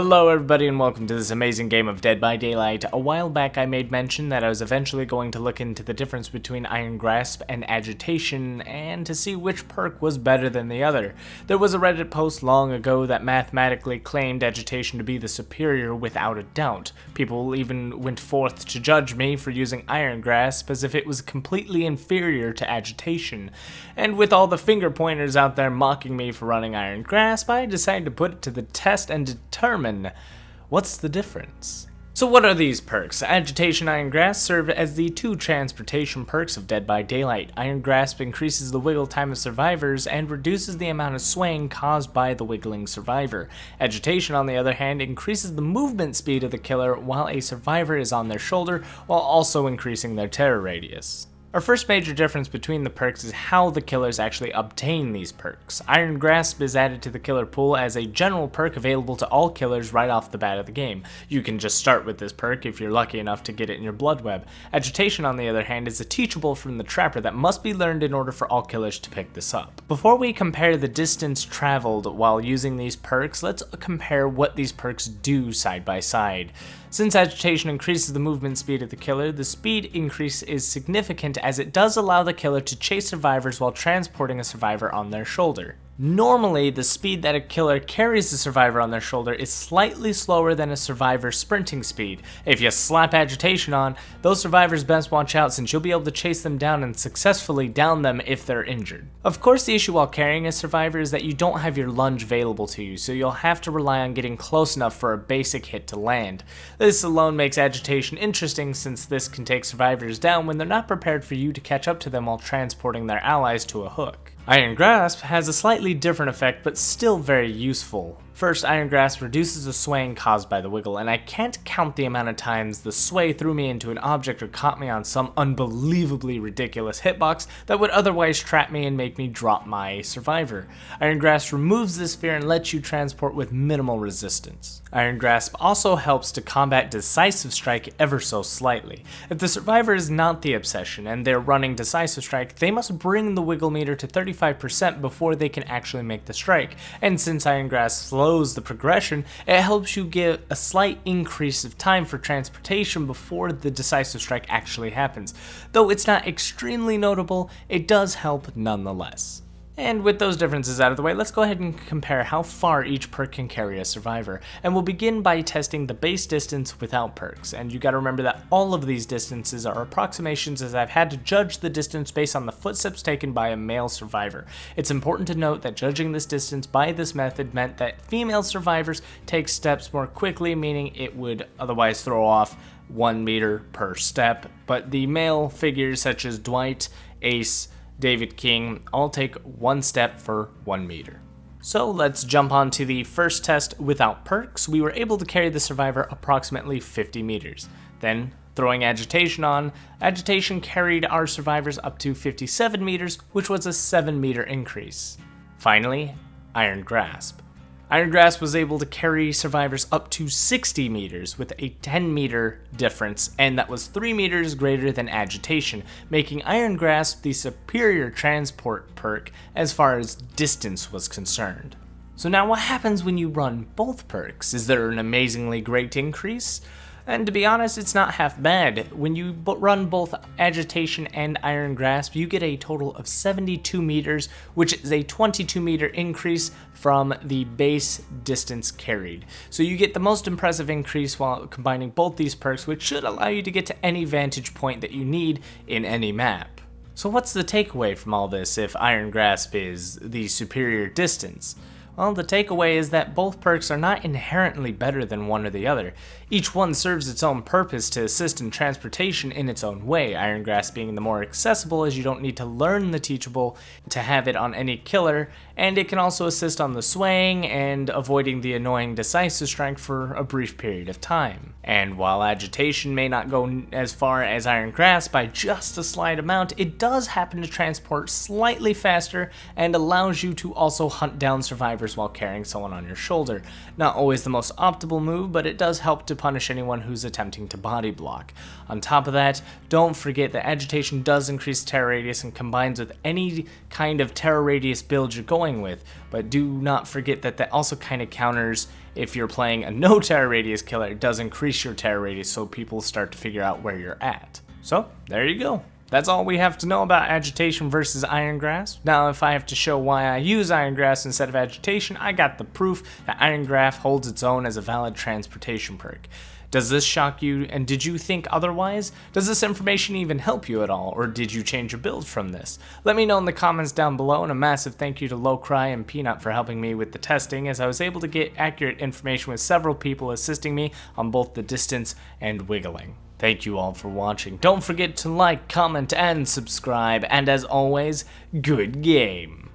Hello everybody and welcome to this amazing game of Dead by Daylight. A while back I made mention that I was eventually going to look into the difference between Iron Grasp and Agitation and to see which perk was better than the other. There was a Reddit post long ago that mathematically claimed Agitation to be the superior without a doubt. People even went forth to judge me for using Iron Grasp as if it was completely inferior to Agitation. And with all the finger pointers out there mocking me for running Iron Grasp, I decided to put it to the test and determine what's the difference. So what are these perks? Agitation and Iron Grasp serve as the two transportation perks of Dead by Daylight. Iron Grasp increases the wiggle time of survivors and reduces the amount of swaying caused by the wiggling survivor. Agitation, on the other hand, increases the movement speed of the killer while a survivor is on their shoulder, while also increasing their terror radius. Our first major difference between the perks is how the killers actually obtain these perks. Iron Grasp is added to the killer pool as a general perk available to all killers right off the bat of the game. You can just start with this perk if you're lucky enough to get it in your blood web. Agitation, on the other hand, is a teachable from the trapper that must be learned in order for all killers to pick this up. Before we compare the distance traveled while using these perks, let's compare what these perks do side by side. Since Agitation increases the movement speed of the killer, the speed increase is significant as it does allow the killer to chase survivors while transporting a survivor on their shoulder. Normally, the speed that a killer carries the survivor on their shoulder is slightly slower than a survivor's sprinting speed. If you slap Agitation on, those survivors best watch out since you'll be able to chase them down and successfully down them if they're injured. Of course, the issue while carrying a survivor is that you don't have your lunge available to you, so you'll have to rely on getting close enough for a basic hit to land. This alone makes Agitation interesting since this can take survivors down when they're not prepared for you to catch up to them while transporting their allies to a hook. Iron Grasp has a slightly different effect, but still very useful. First, Iron Grasp reduces the swaying caused by the wiggle, and I can't count the amount of times the sway threw me into an object or caught me on some unbelievably ridiculous hitbox that would otherwise trap me and make me drop my survivor. Iron Grasp removes this fear and lets you transport with minimal resistance. Iron Grasp also helps to combat Decisive Strike ever so slightly. If the survivor is not the obsession and they're running Decisive Strike, they must bring the wiggle meter to 35% before they can actually make the strike, and since Iron Grasp slows the progression, it helps you get a slight increase of time for transportation before the Decisive Strike actually happens. Though it's not extremely notable, it does help nonetheless. And with those differences out of the way, let's go ahead and compare how far each perk can carry a survivor. And we'll begin by testing the base distance without perks. And you gotta remember that all of these distances are approximations as I've had to judge the distance based on the footsteps taken by a male survivor. It's important to note that judging this distance by this method meant that female survivors take steps more quickly, meaning it would otherwise throw off 1 meter per step. But the male figures such as Dwight, Ace, David King all take 1 step for 1 meter. So let's jump on to the first test without perks. We were able to carry the survivor approximately 50 meters. Then, throwing Agitation on, Agitation carried our survivors up to 57 meters, which was a 7 meter increase. Finally, Iron Grasp. Iron Grasp was able to carry survivors up to 60 meters with a 10 meter difference, and that was 3 meters greater than Agitation, making Iron Grasp the superior transport perk as far as distance was concerned. So now what happens when you run both perks? Is there an amazingly great increase? And to be honest, it's not half bad. When you run both Agitation and Iron Grasp, you get a total of 72 meters, which is a 22 meter increase from the base distance carried. So you get the most impressive increase while combining both these perks, which should allow you to get to any vantage point that you need in any map. So what's the takeaway from all this if Iron Grasp is the superior distance? Well, the takeaway is that both perks are not inherently better than one or the other. Each one serves its own purpose to assist in transportation in its own way, Iron Grasp being the more accessible as you don't need to learn the teachable to have it on any killer, and it can also assist on the swaying and avoiding the annoying Decisive Strike for a brief period of time. And while Agitation may not go as far as Iron Grasp by just a slight amount, it does happen to transport slightly faster and allows you to also hunt down survivors members while carrying someone on your shoulder. Not always the most optimal move, but it does help to punish anyone who's attempting to body block. On top of that, don't forget that Agitation does increase terror radius and combines with any kind of terror radius build you're going with, but do not forget that that also kind of counters if you're playing a no terror radius killer. It does increase your terror radius so people start to figure out where you're at. So there you go. That's all we have to know about Agitation versus Iron Grasp. Now, if I have to show why I use Iron Grasp instead of Agitation, I got the proof that Iron Grasp holds its own as a valid transportation perk. Does this shock you, and did you think otherwise? Does this information even help you at all, or did you change your build from this? Let me know in the comments down below, and a massive thank you to Lowcry and Peanut for helping me with the testing, as I was able to get accurate information with several people assisting me on both the distance and wiggling. Thank you all for watching. Don't forget to like, comment, and subscribe, and as always, good game!